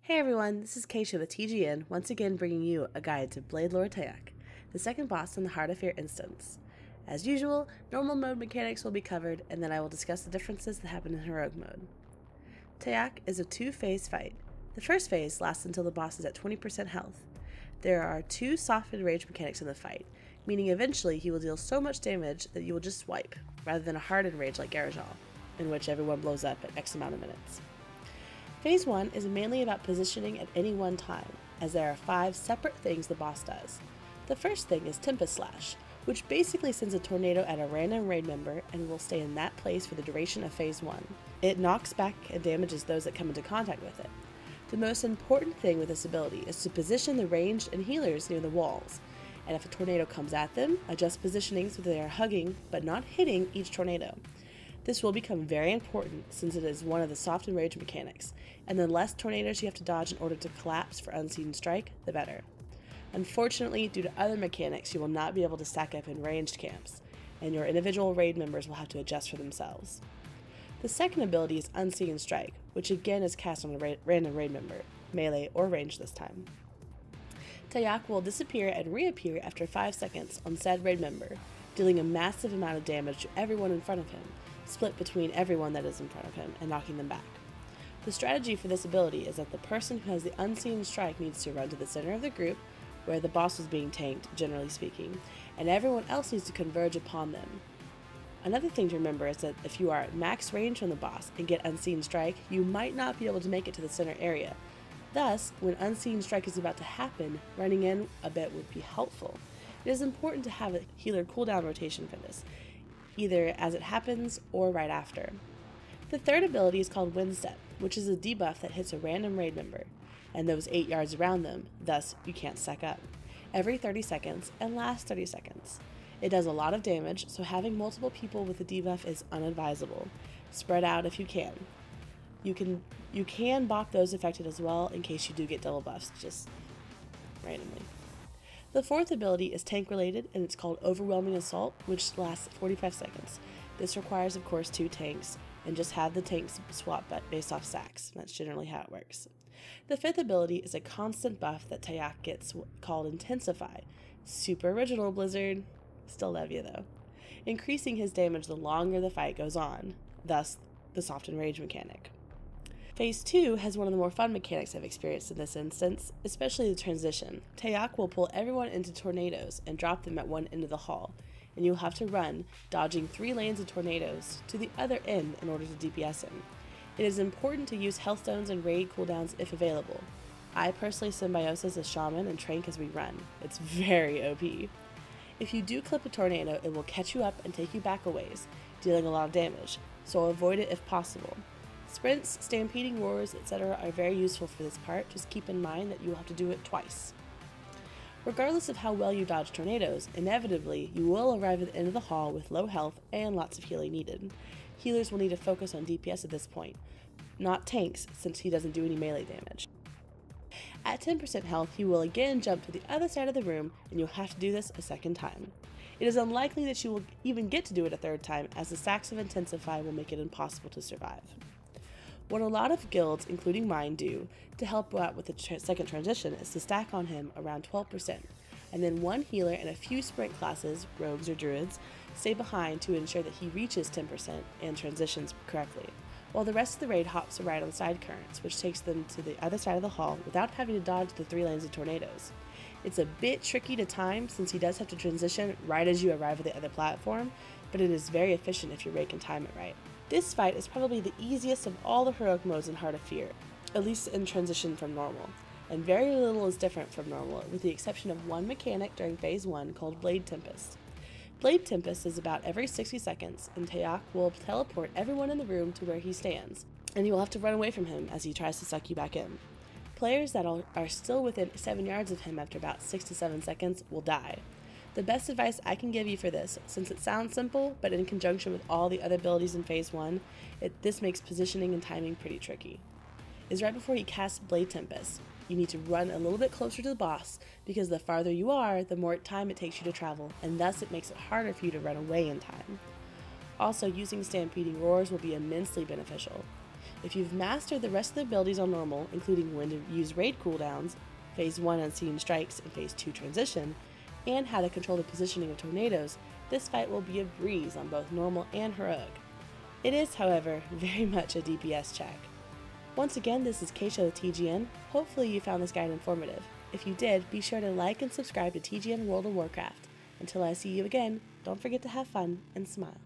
Hey everyone, this is Caisha with TGN, once again bringing you a guide to Blade Lord Tayak, the second boss in the Heart of Fear instance. As usual, normal mode mechanics will be covered, and then I will discuss the differences that happen in heroic mode. Tayak is a two-phase fight. The first phase lasts until the boss is at 20% health. There are two softened rage mechanics in the fight, meaning eventually he will deal so much damage that you will just swipe, rather than a hardened rage like Garajal, in which everyone blows up at X amount of minutes. Phase 1 is mainly about positioning at any one time, as there are 5 separate things the boss does. The first thing is Tempest Slash, which basically sends a tornado at a random raid member and will stay in that place for the duration of Phase 1. It knocks back and damages those that come into contact with it. The most important thing with this ability is to position the ranged and healers near the walls, and if a tornado comes at them, adjust positioning so they are hugging but not hitting each tornado. This will become very important since it is one of the soft and rage mechanics, and the less tornadoes you have to dodge in order to collapse for unseen strike, the better. Unfortunately, due to other mechanics, you will not be able to stack up in ranged camps, and your individual raid members will have to adjust for themselves. The second ability is Unseen Strike, which again is cast on a random raid member, melee or ranged this time. Tayak will disappear and reappear after 5 seconds on said raid member, dealing a massive amount of damage to everyone in front of him, split between everyone that is in front of him and knocking them back. The strategy for this ability is that the person who has the Unseen Strike needs to run to the center of the group, where the boss is being tanked, generally speaking, and everyone else needs to converge upon them. Another thing to remember is that if you are at max range from the boss and get Unseen Strike, you might not be able to make it to the center area. Thus, when Unseen Strike is about to happen, running in a bit would be helpful. It is important to have a healer cooldown rotation for this, either as it happens or right after. The third ability is called Wind Step, which is a debuff that hits a random raid member, and those 8 yards around them, thus you can't stack up, every 30 seconds and lasts 30 seconds. It does a lot of damage, so having multiple people with the debuff is unadvisable. Spread out if you can. You can bop those affected as well in case you do get double buffs, just randomly. The fourth ability is tank related, and it's called Overwhelming Assault, which lasts 45 seconds. This requires, of course, 2 tanks, and just have the tanks swap based off stacks. That's generally how it works. The fifth ability is a constant buff that Tayak gets called Intensify. Super original, Blizzard. Still love you though. Increasing his damage the longer the fight goes on, thus the soft and rage mechanic. Phase 2 has one of the more fun mechanics I've experienced in this instance, especially the transition. Tayak will pull everyone into tornadoes and drop them at one end of the hall, and you'll have to run, dodging 3 lanes of tornadoes, to the other end in order to DPS him. It is important to use health stones and raid cooldowns if available. I personally symbiosis as shaman and trank as we run. It's very OP. If you do clip a tornado, it will catch you up and take you back a ways, dealing a lot of damage, so avoid it if possible. Sprints, stampeding roars, etc. are very useful for this part, just keep in mind that you will have to do it twice. Regardless of how well you dodge tornadoes, inevitably you will arrive at the end of the hall with low health and lots of healing needed. Healers will need to focus on DPS at this point, not tanks since he doesn't do any melee damage. At 10% health, he will again jump to the other side of the room, and you'll have to do this a second time. It is unlikely that you will even get to do it a third time, as the stacks of Intensify will make it impossible to survive. What a lot of guilds, including mine, do to help out with the second transition is to stack on him around 12%, and then one healer and a few sprint classes, rogues or druids, stay behind to ensure that he reaches 10% and transitions correctly, while the rest of the raid hops a ride on side currents, which takes them to the other side of the hall without having to dodge the 3 lanes of tornadoes. It's a bit tricky to time since he does have to transition right as you arrive at the other platform, but it is very efficient if your raid can time it right. This fight is probably the easiest of all the heroic modes in Heart of Fear, at least in transition from normal, and very little is different from normal with the exception of one mechanic during Phase 1 called Blade Tempest. Blade Tempest is about every 60 seconds, and Tayak will teleport everyone in the room to where he stands, and you will have to run away from him as he tries to suck you back in. Players that are still within 7 yards of him after about 6 to 7 seconds will die. The best advice I can give you for this, since it sounds simple, but in conjunction with all the other abilities in Phase 1, this makes positioning and timing pretty tricky, is right before you cast Blade Tempest. You need to run a little bit closer to the boss, because the farther you are, the more time it takes you to travel, and thus it makes it harder for you to run away in time. Also, using stampeding roars will be immensely beneficial. If you've mastered the rest of the abilities on normal, including when to use raid cooldowns, Phase 1 unseen strikes and Phase 2 transition, and how to control the positioning of tornadoes, this fight will be a breeze on both normal and heroic. It is, however, very much a DPS check. Once again, this is Caisha with TGN. Hopefully you found this guide informative. If you did, be sure to like and subscribe to TGN World of Warcraft. Until I see you again, don't forget to have fun and smile.